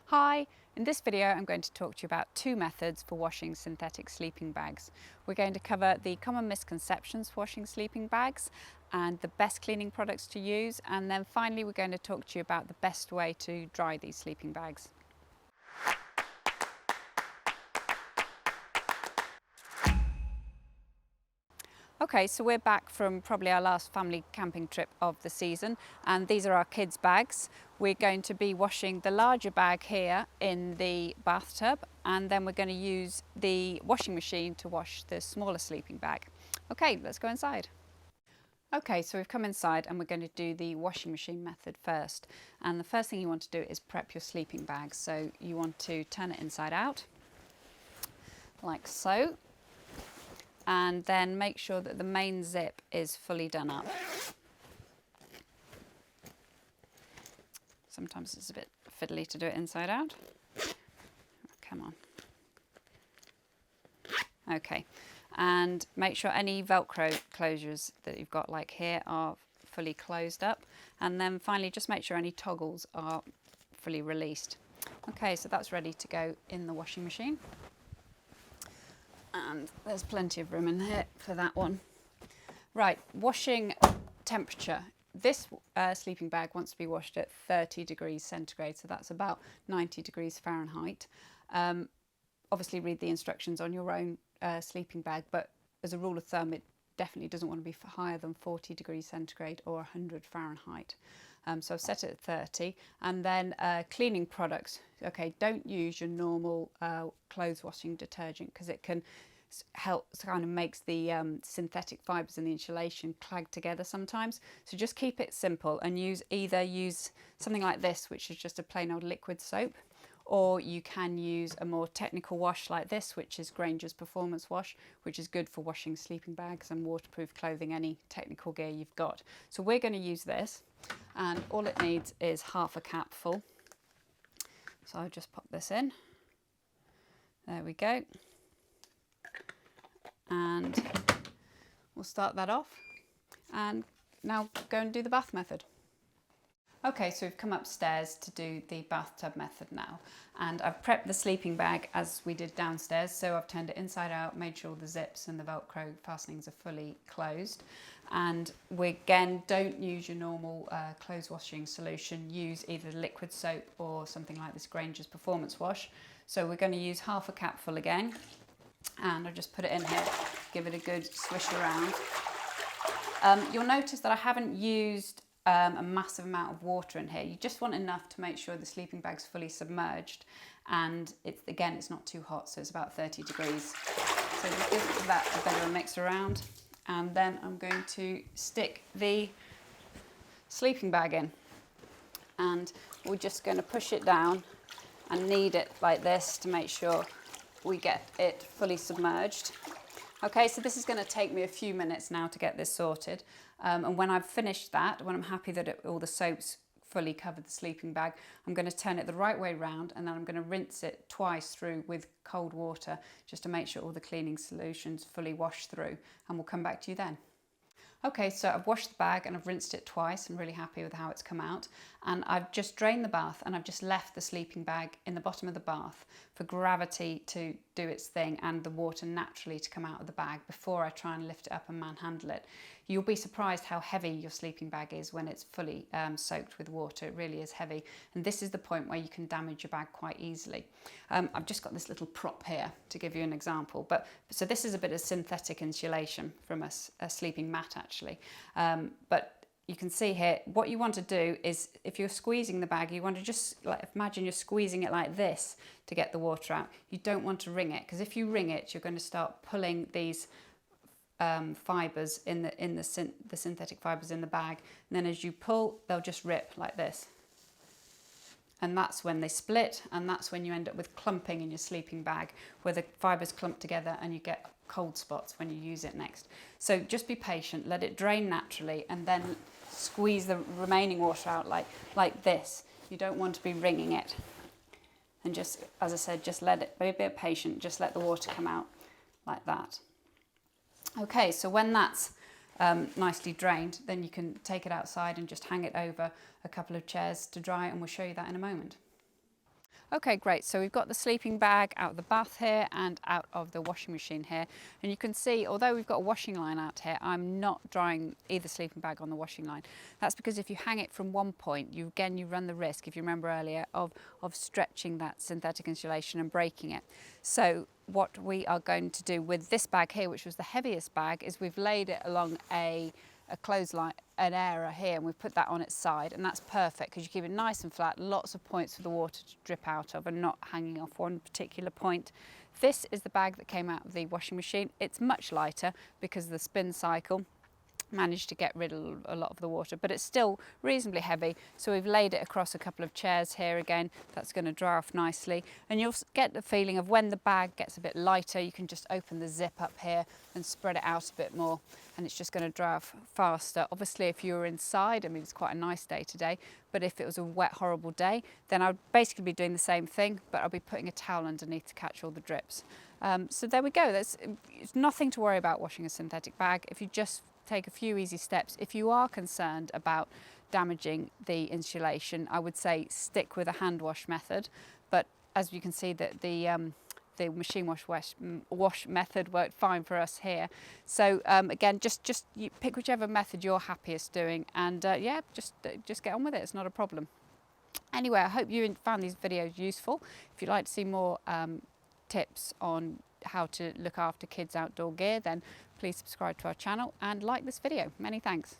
Hi, in this video I'm going to talk to you about two methods for washing synthetic sleeping bags. We're going to cover the common misconceptions for washing sleeping bags and the best cleaning products to use, and then finally we're going to talk to you about the best way to dry these sleeping bags. Okay, so we're back from probably our last family camping trip of the season, and these are our kids' bags. We're going to be washing the larger bag here in the bathtub, and then we're going to use the washing machine to wash the smaller sleeping bag. Okay, let's go inside. Okay, so we've come inside and we're going to do the washing machine method first. And the first thing you want to do is prep your sleeping bag. So you want to turn it inside out, like so. And then make sure that the main zip is fully done up. Sometimes it's a bit fiddly to do it inside out. Come on. Okay, and make sure any Velcro closures that you've got like here are fully closed up. And then finally just make sure any toggles are fully released. Okay, so that's ready to go in the washing machine. And there's plenty of room in here for that one. Right, washing temperature. This sleeping bag wants to be washed at 30 degrees centigrade, so that's about 90 degrees Fahrenheit. Obviously read the instructions on your own sleeping bag, but as a rule of thumb it definitely doesn't want to be higher than 40 degrees centigrade or 100 Fahrenheit. So I've set it at 30, and then cleaning products. Okay, don't use your normal clothes washing detergent because it can help, kind of makes the synthetic fibres in the insulation clag together sometimes. So just keep it simple and either use something like this, which is just a plain old liquid soap, or you can use a more technical wash like this, which is Granger's Performance Wash, which is good for washing sleeping bags and waterproof clothing, any technical gear you've got. So we're going to use this, and all it needs is half a capful. So I'll just pop this in. There we go. And we'll start that off. And now go and do the bath method. Okay, so we've come upstairs to do the bathtub method now, and I've prepped the sleeping bag as we did downstairs. So I've turned it inside out, made sure the zips and the Velcro fastenings are fully closed. And we again don't use your normal clothes washing solution. Use either liquid soap or something like this Granger's Performance Wash. So we're going to use half a capful again, and I'll just put it in here, give it a good swish around. You'll notice that I haven't used a massive amount of water in here. You just want enough to make sure the sleeping bag's fully submerged, and it's not too hot, so it's about 30 degrees. So just give that a bit of a mix around, and then I'm going to stick the sleeping bag in, and we're just going to push it down and knead it like this to make sure we get it fully submerged. Okay, so this is going to take me a few minutes now to get this sorted. And when I've finished that, when I'm happy that all the soap's fully covered the sleeping bag, I'm going to turn it the right way round, and then I'm going to rinse it twice through with cold water just to make sure all the cleaning solution's fully washed through, and we'll come back to you then. Okay, so I've washed the bag and I've rinsed it twice. I'm really happy with how it's come out. And I've just drained the bath, and I've just left the sleeping bag in the bottom of the bath for gravity to do its thing and the water naturally to come out of the bag before I try and lift it up and manhandle it. You'll be surprised how heavy your sleeping bag is when it's fully soaked with water. It really is heavy. And this is the point where you can damage your bag quite easily. I've just got this little prop here to give you an example. So this is a bit of synthetic insulation from a sleeping mat actually. But you can see here, what you want to do is, if you're squeezing the bag, you want to just imagine you're squeezing it like this to get the water out. You don't want to wring it, because if you wring it, you're going to start pulling these fibres in the synthetic fibres in the bag, and then as you pull, they'll just rip like this, and that's when they split, and that's when you end up with clumping in your sleeping bag, where the fibres clump together and you get cold spots when you use it next. So just be patient, let it drain naturally, and then squeeze the remaining water out like this. You don't want to be wringing it, and just, as I said, just let it, be a bit patient, just let the water come out like that. Okay, so when that's nicely drained, then you can take it outside and just hang it over a couple of chairs to dry, and we'll show you that in a moment. Okay, great. So we've got the sleeping bag out of the bath here and out of the washing machine here. And you can see, although we've got a washing line out here, I'm not drying either sleeping bag on the washing line. That's because if you hang it from one point, you run the risk, if you remember earlier, of stretching that synthetic insulation and breaking it. So what we are going to do with this bag here, which was the heaviest bag, is we've laid it along a clothesline, an area here, and we've put that on its side, and that's perfect because you keep it nice and flat, lots of points for the water to drip out of and not hanging off one particular point. This is the bag that came out of the washing machine. It's much lighter because of the spin cycle managed to get rid of a lot of the water, but it's still reasonably heavy, so we've laid it across a couple of chairs here again. That's going to dry off nicely, and you'll get the feeling of when the bag gets a bit lighter, you can just open the zip up here and spread it out a bit more, and it's just going to dry off faster. Obviously, if you were inside, I mean, it's quite a nice day today, but if it was a wet, horrible day, then I would basically be doing the same thing, but I'll be putting a towel underneath to catch all the drips. So there we go. It's nothing to worry about washing a synthetic bag if you just take a few easy steps. If you are concerned about damaging the insulation, I would say stick with a hand wash method. But as you can see, that the machine wash method worked fine for us here. So again, just you pick whichever method you're happiest doing, and yeah, just get on with it. It's not a problem. Anyway, I hope you found these videos useful. If you'd like to see more tips on how to look after kids' outdoor gear, then please subscribe to our channel and like this video. Many thanks.